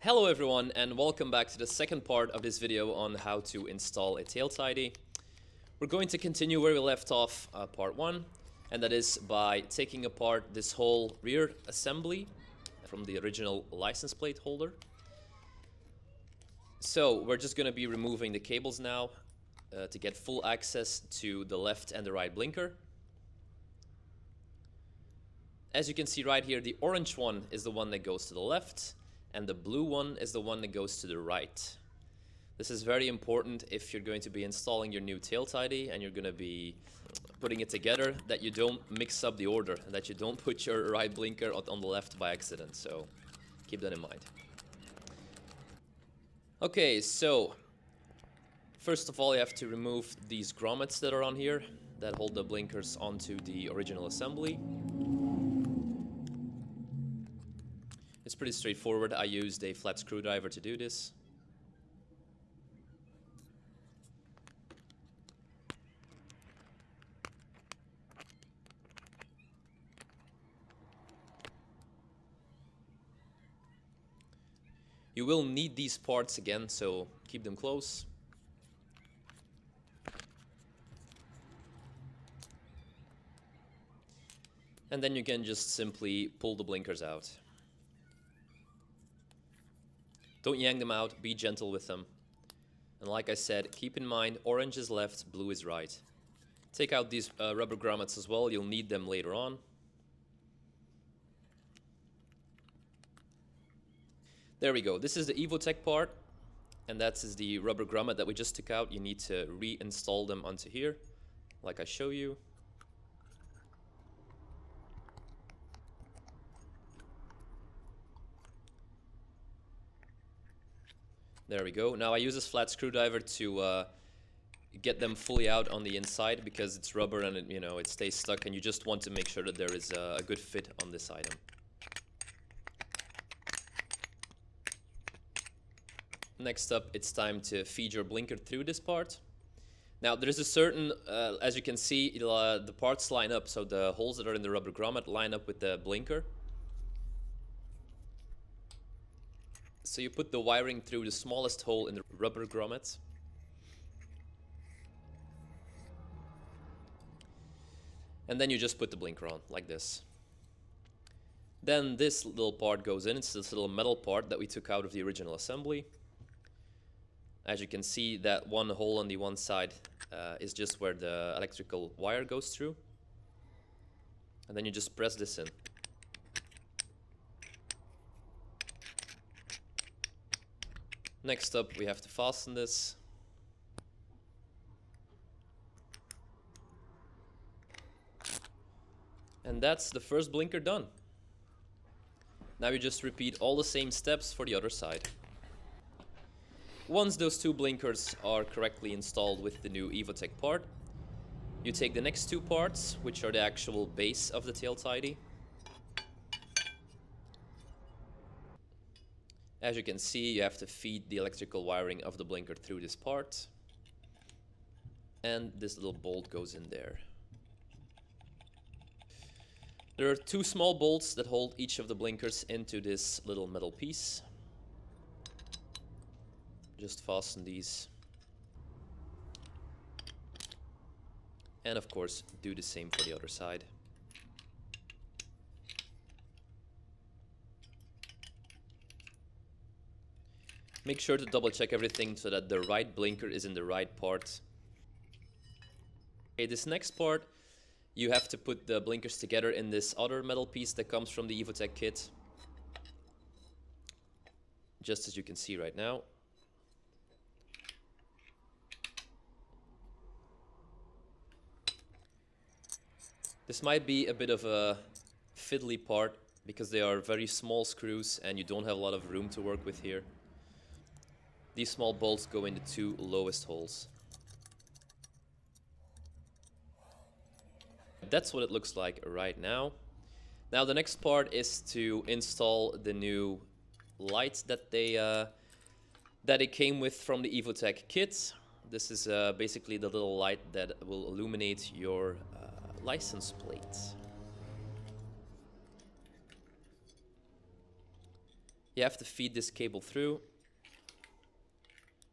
Hello everyone and welcome back to the second part of this video on how to install a tail tidy. We're going to continue where we left off part 1, and that is by taking apart this whole rear assembly from the original license plate holder. So we're just going to be removing the cables now to get full access to the left and the right blinker. As you can see right here, the orange one is the one that goes to the left, and the blue one is the one that goes to the right. This is very important if you're going to be installing your new tail tidy and you're going to be putting it together, that you don't mix up the order and that you don't put your right blinker on the left by accident. So keep that in mind. Okay, so first of all you have to remove these grommets that are on here that hold the blinkers onto the original assembly. It's pretty straightforward. I used a flat screwdriver to do this. You will need these parts again, so keep them close. And then you can just simply pull the blinkers out. Don't yank them out, be gentle with them. And like I said, keep in mind, orange is left, blue is right. Take out these rubber grommets as well, you'll need them later on. There we go, this is the Evotech part, and that is the rubber grommet that we just took out. You need to reinstall them onto here, like I show you. There we go. Now I use this flat screwdriver to get them fully out on the inside because it's rubber and it stays stuck, and you just want to make sure that there is a good fit on this item. Next up, it's time to feed your blinker through this part. Now there is a certain, as you can see, the parts line up, so the holes that are in the rubber grommet line up with the blinker. So you put the wiring through the smallest hole in the rubber grommet. And then you just put the blinker on, like this. Then this little part goes in. It's this little metal part that we took out of the original assembly. As you can see, that one hole on the one side is just where the electrical wire goes through. And then you just press this in. Next up, we have to fasten this. And that's the first blinker done. Now you just repeat all the same steps for the other side. Once those two blinkers are correctly installed with the new Evotech part, you take the next two parts, which are the actual base of the tail tidy. As you can see, you have to feed the electrical wiring of the blinker through this part. And this little bolt goes in there. There are two small bolts that hold each of the blinkers into this little metal piece. Just fasten these. And of course, do the same for the other side. Make sure to double check everything so that the right blinker is in the right part. Okay, this next part, you have to put the blinkers together in this other metal piece that comes from the Evotech kit. Just as you can see right now. This might be a bit of a fiddly part because they are very small screws and you don't have a lot of room to work with here. These small bolts go in the two lowest holes. That's what it looks like right now. Now the next part is to install the new lights that it came with from the Evotech kit. This is basically the little light that will illuminate your license plate. You have to feed this cable through.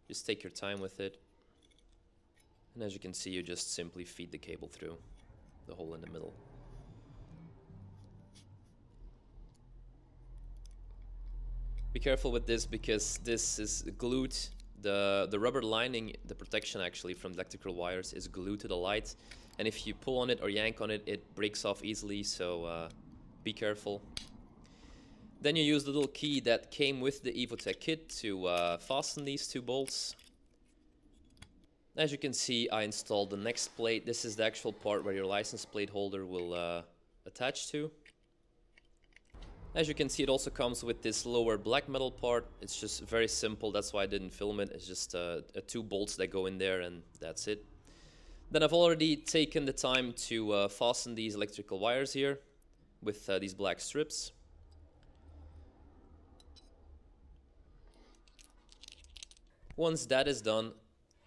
Just take your time with it. And as you can see, you just simply feed the cable through the hole in the middle. Be careful with this because this is glued. The rubber lining, the protection actually from electrical wires, is glued to the light. And if you pull on it or yank on it, it breaks off easily, so be careful. Then you use the little key that came with the Evotech kit to fasten these two bolts. As you can see, I installed the next plate. This is the actual part where your license plate holder will attach to. As you can see, it also comes with this lower black metal part. It's just very simple, that's why I didn't film it. It's just two bolts that go in there and that's it. Then I've already taken the time to fasten these electrical wires here with these black strips. Once that is done,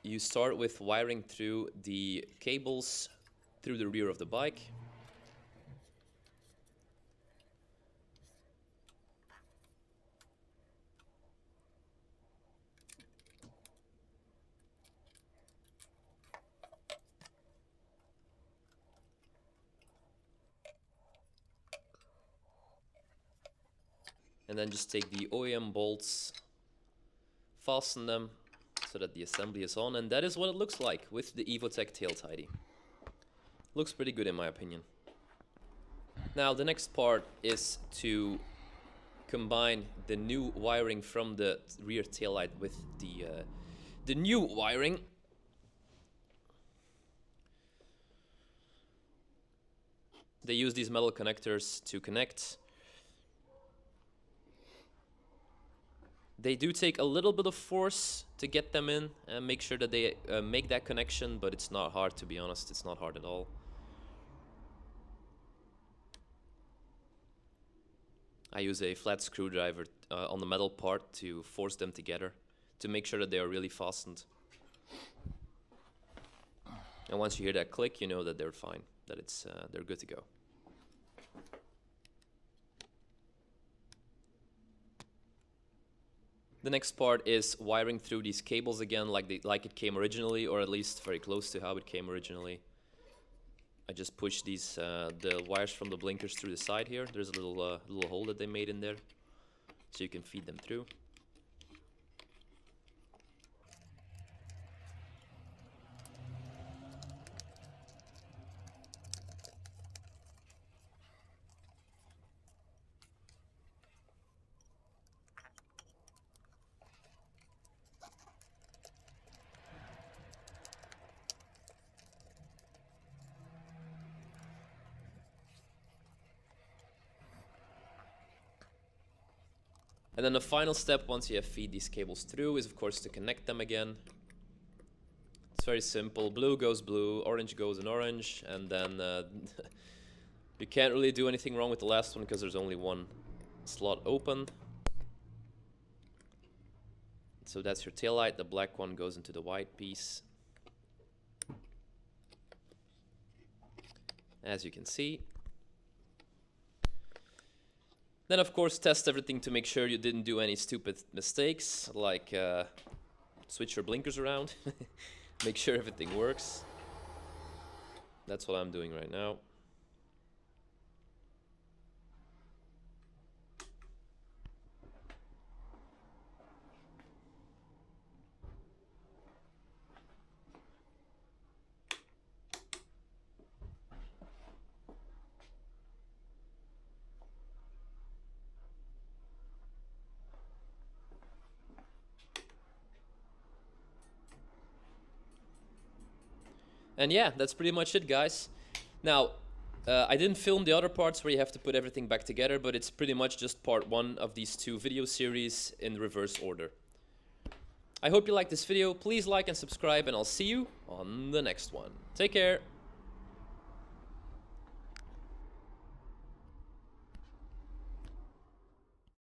you start with wiring through the cables through the rear of the bike. And then just take the OEM bolts, fasten them so that the assembly is on, and that is what it looks like with the Evotech Tail Tidy. Looks pretty good in my opinion. Now the next part is to combine the new wiring from the rear taillight with the new wiring. They use these metal connectors to connect. They do take a little bit of force to get them in and make sure that they make that connection, but it's not hard, to be honest. It's not hard at all. I use a flat screwdriver on the metal part to force them together to make sure that they are really fastened. And once you hear that click, you know that they're fine, that they're good to go. The next part is wiring through these cables again like it came originally, or at least very close to how it came originally. I just push these the wires from the blinkers through the side here. There's a little hole that they made in there, so you can feed them through. And then the final step, once you have feed these cables through, is of course to connect them again. It's very simple. Blue goes blue, orange goes in orange, and then you can't really do anything wrong with the last one because there's only one slot open. So that's your taillight. The black one goes into the white piece. As you can see. Then of course test everything to make sure you didn't do any stupid mistakes, like switch your blinkers around, make sure everything works. That's what I'm doing right now. And yeah, that's pretty much it, guys. Now, I didn't film the other parts where you have to put everything back together, but it's pretty much just part one of these two video series in reverse order. I hope you liked this video. Please like and subscribe, and I'll see you on the next one. Take care.